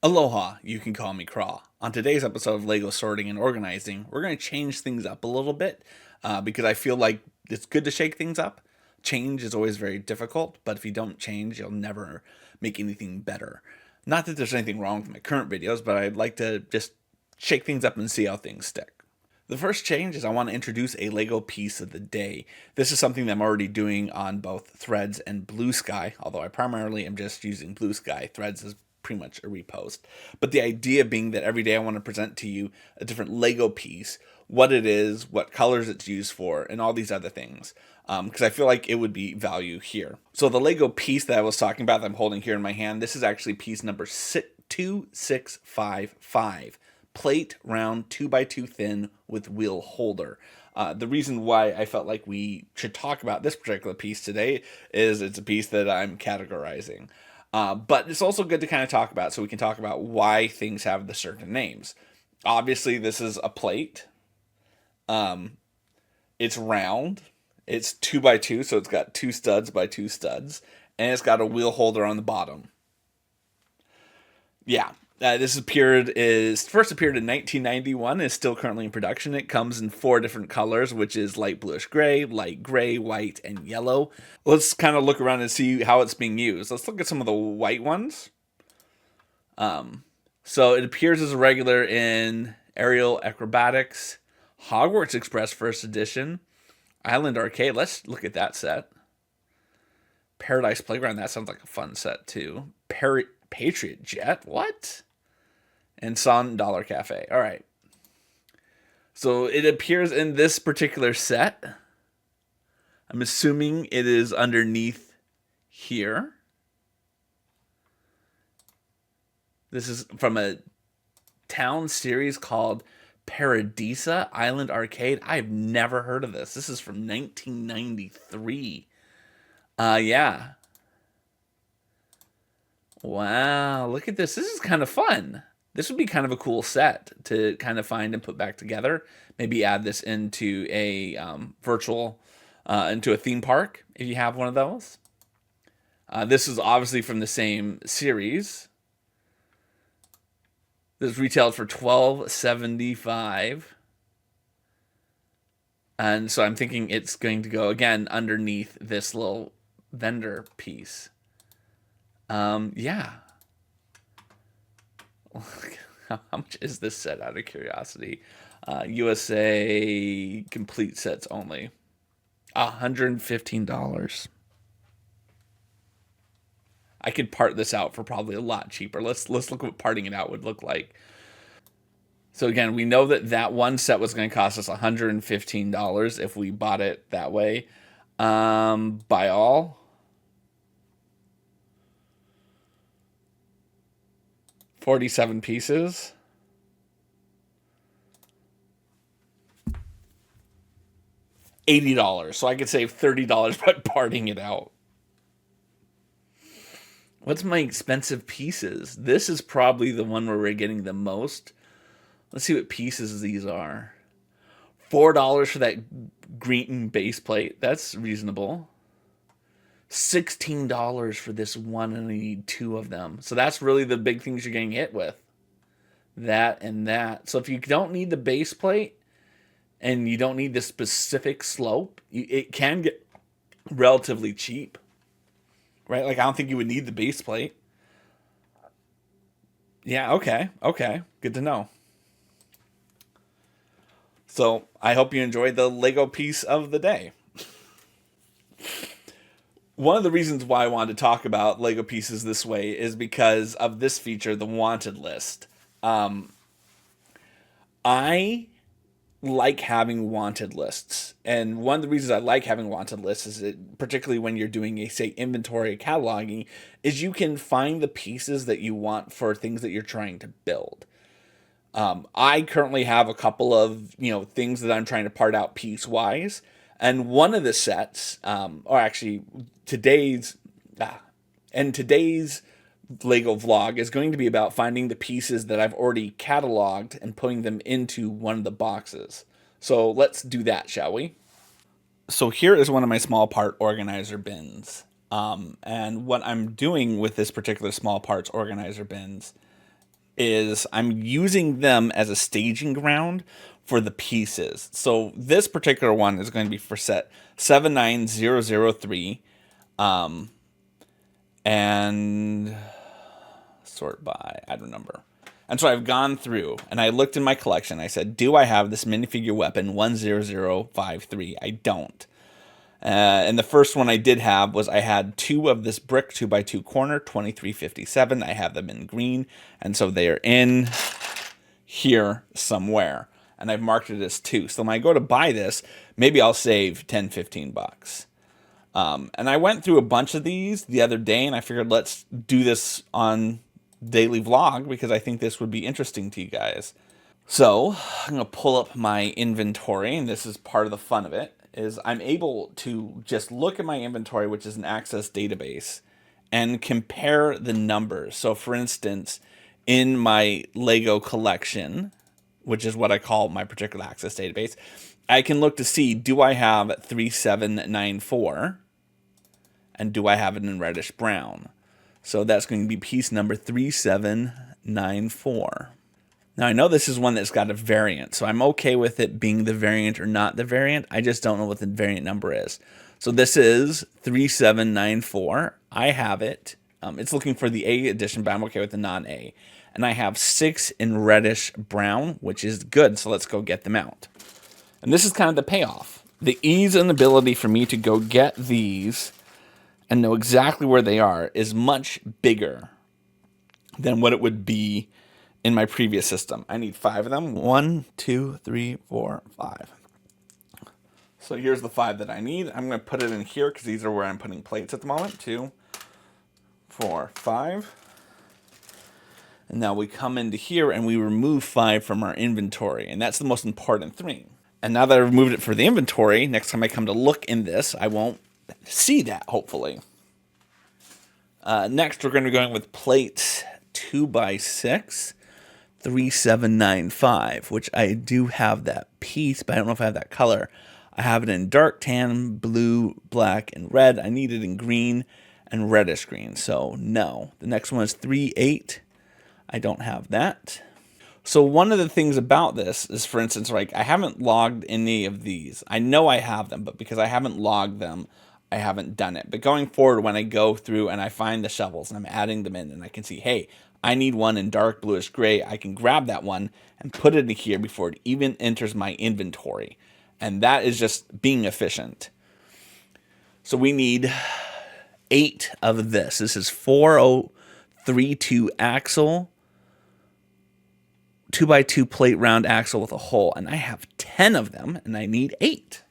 Aloha, you can call me Craw. On today's episode of LEGO Sorting and Organizing, we're going to change things up a little bit because I feel like it's good to shake things up. Change is always very difficult, but if you don't change, you'll never make anything better. Not that there's anything wrong with my current videos, but I'd like to just shake things up and see how things stick. The first change is I want to introduce a LEGO piece of the day. This is something that I'm already doing on both Threads and Blue Sky, although I primarily am just using Blue Sky. Threads is pretty much a repost. But the idea being that every day I want to present to you a different LEGO piece, what it is, what colors it's used for, and all these other things. Because I feel like it would be value here. So the LEGO piece that I was talking about that I'm holding here in my hand, this is actually piece number 2655. Plate round 2x2 thin with wheel holder. The reason why I felt like we should talk about this particular piece today is it's a piece that I'm categorizing. But it's also good to kind of talk about so we can talk about why things have the certain names. Obviously, this is a plate. It's round. It's 2x2, so it's got 2 studs by 2 studs. And it's got a wheel holder on the bottom. Yeah, this first appeared in 1991. Is still currently in production. It comes in 4 different colors, which is light bluish gray, light gray, white, and yellow. Let's kind of look around and see how it's being used. Let's look at some of the white ones. So it appears as a regular in Aerial Acrobatics, Hogwarts Express First Edition, Island Arcade. Let's look at that set. Paradise Playground. That sounds like a fun set too. Patriot Jet. What? And Son Dollar Cafe. All right. So it appears in this particular set. I'm assuming it is underneath here. This is from a town series called Paradisa Island Arcade. I've never heard of this. This is from 1993. Yeah. Wow, look at this. This is kind of fun. This would be kind of a cool set to kind of find and put back together. Maybe add this into a into a theme park if you have one of those. This is obviously from the same series. This retailed for $12.75. And so I'm thinking it's going to go again underneath this little vendor piece. Yeah. How much is this set out of curiosity? USA complete sets only. $115. I could part this out for probably a lot cheaper. Let's look what parting it out would look like. So again, we know that one set was going to cost us $115 if we bought it that way. By all, 47 pieces. $80. So I could save $30 by parting it out. What's my expensive pieces? This is probably the one where we're getting the most. Let's see what pieces these are. $4 for that green base plate. That's reasonable. $16 for this one, and I need 2 of them. So that's really the big things you're getting hit with. That and that. So if you don't need the base plate and you don't need the specific slope, it can get relatively cheap. Right? Like, I don't think you would need the base plate. Yeah, okay. Okay. Good to know. So I hope you enjoyed the LEGO piece of the day. One of the reasons why I wanted to talk about LEGO pieces this way is because of this feature, the wanted list. I like having wanted lists. And one of the reasons I like having wanted lists is particularly when you're doing a, say, inventory cataloging, is you can find the pieces that you want for things that you're trying to build. I currently have a couple of, things that I'm trying to part out piece-wise. And one of the sets, or actually today's LEGO vlog is going to be about finding the pieces that I've already cataloged and putting them into one of the boxes. So let's do that, shall we? So here is one of my small part organizer bins. And what I'm doing with this particular small parts organizer bins is I'm using them as a staging ground for the pieces. So this particular one is going to be for set 79003, and sort by item number. And so I've gone through and I looked in my collection. I said, do I have this minifigure weapon 10053? I don't. And the first one I did have was I had 2 of this brick 2x2 corner 2357. I have them in green, and so they are in here somewhere, and I've marked it as 2. So when I go to buy this, maybe I'll save 10-15 bucks. And I went through a bunch of these the other day, and I figured let's do this on daily vlog because I think this would be interesting to you guys. So I'm going to pull up my inventory, and this is part of the fun of it, is I'm able to just look at my inventory, which is an Access database, and compare the numbers. So for instance, in my Lego collection, which is what I call my particular Access database, I can look to see, do I have 3794, and do I have it in reddish brown? So that's going to be piece number 3794. Now, I know this is one that's got a variant, so I'm okay with it being the variant or not the variant. I just don't know what the variant number is. So this is 3794. I have it. It's looking for the A edition, but I'm okay with the non-A. And I have 6 in reddish brown, which is good, so let's go get them out. And this is kind of the payoff. The ease and ability for me to go get these and know exactly where they are is much bigger than what it would be in my previous system. I need 5 of them. 1, 2, 3, 4, 5. So here's the 5 that I need. I'm going to put it in here because these are where I'm putting plates at the moment. 2, 4, 5. And now we come into here and we remove 5 from our inventory. And that's the most important thing. And now that I've removed it for the inventory, next time I come to look in this, I won't see that, hopefully. Next, we're going to be going with plates 2x6. 3795, which I do have that piece, but I don't know if I have that color. I have it in dark tan, blue, black, and red. I need it in green and reddish green, so no. The next one is 38. I don't have that. So one of the things about this is, for instance, like I haven't logged any of these. I know I have them, but because I haven't logged them, I haven't done it. But going forward, when I go through and I find the shovels and I'm adding them in and I can see, hey, I need one in dark bluish gray, I can grab that one and put it in here before it even enters my inventory. And that is just being efficient. So we need 8 of this. This is 4032 axle, 2x2 plate round axle with a hole. And I have 10 of them and I need 8.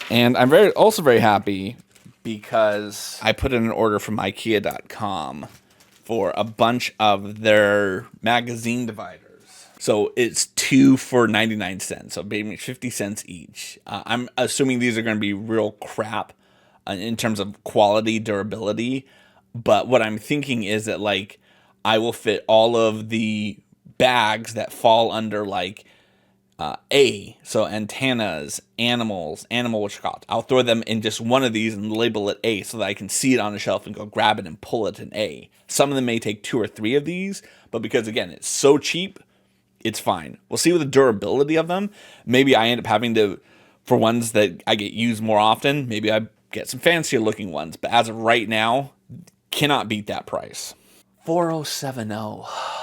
And I'm also very happy because I put in an order from IKEA.com for a bunch of their magazine dividers. So it's 2 for 99 cents, so maybe 50 cents each. I'm assuming these are going to be real crap in terms of quality, durability. But what I'm thinking is that like I will fit all of the bags that fall under like A, so antennas, animals, what you call it. I'll throw them in just one of these and label it A so that I can see it on the shelf and go grab it and pull it in A. Some of them may take 2 or 3 of these, but because again, it's so cheap, it's fine. We'll see with the durability of them. Maybe I end up having to, for ones that I get used more often, maybe I get some fancier looking ones, but as of right now, cannot beat that price. 4070.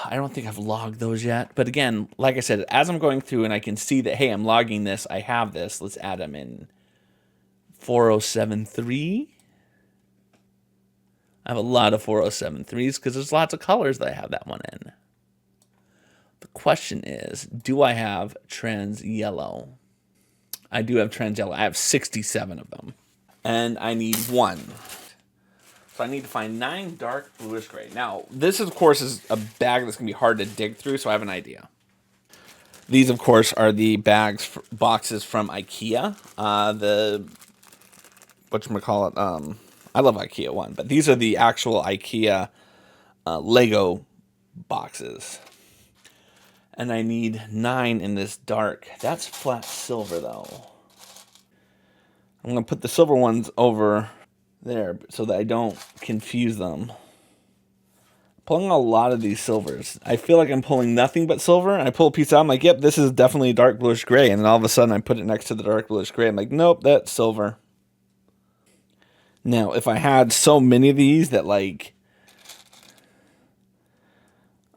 I don't think I've logged those yet. But again, like I said, as I'm going through and I can see that, hey, I'm logging this, I have this, let's add them in. 4073. I have a lot of 4073s because there's lots of colors that I have that one in. The question is, do I have trans yellow? I do have trans yellow. I have 67 of them. And I need 1. So I need to find 9 dark bluish gray. Now, this, of course, is a bag that's going to be hard to dig through, so I have an idea. These, of course, are the boxes from IKEA. Whatchamacallit, I love IKEA one, but these are the actual IKEA Lego boxes. And I need 9 in this dark. That's flat silver, though. I'm going to put the silver ones over there so that I don't confuse them. Pulling a lot of these silvers. I feel like I'm pulling nothing but silver, and I pull a piece out, I'm like, yep, this is definitely dark bluish gray, and then all of a sudden I put it next to the dark bluish gray. I'm like, nope, that's silver. Now, if I had so many of these that, like,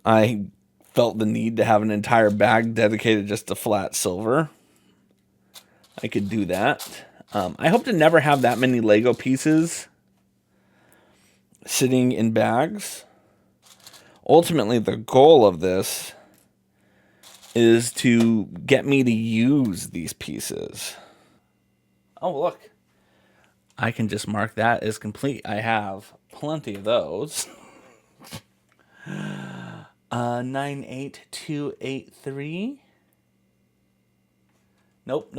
I felt the need to have an entire bag dedicated just to flat silver, I could do that. I hope to never have that many Lego pieces sitting in bags. Ultimately, the goal of this is to get me to use these pieces. Oh, look. I can just mark that as complete. I have plenty of those. 98283. Nope.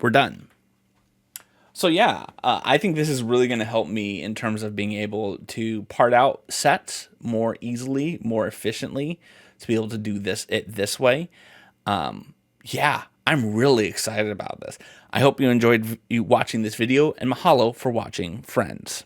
We're done. So yeah, I think this is really going to help me in terms of being able to part out sets more easily, more efficiently, to be able to do this way. Yeah, I'm really excited about this. I hope you enjoyed watching this video, and mahalo for watching, friends.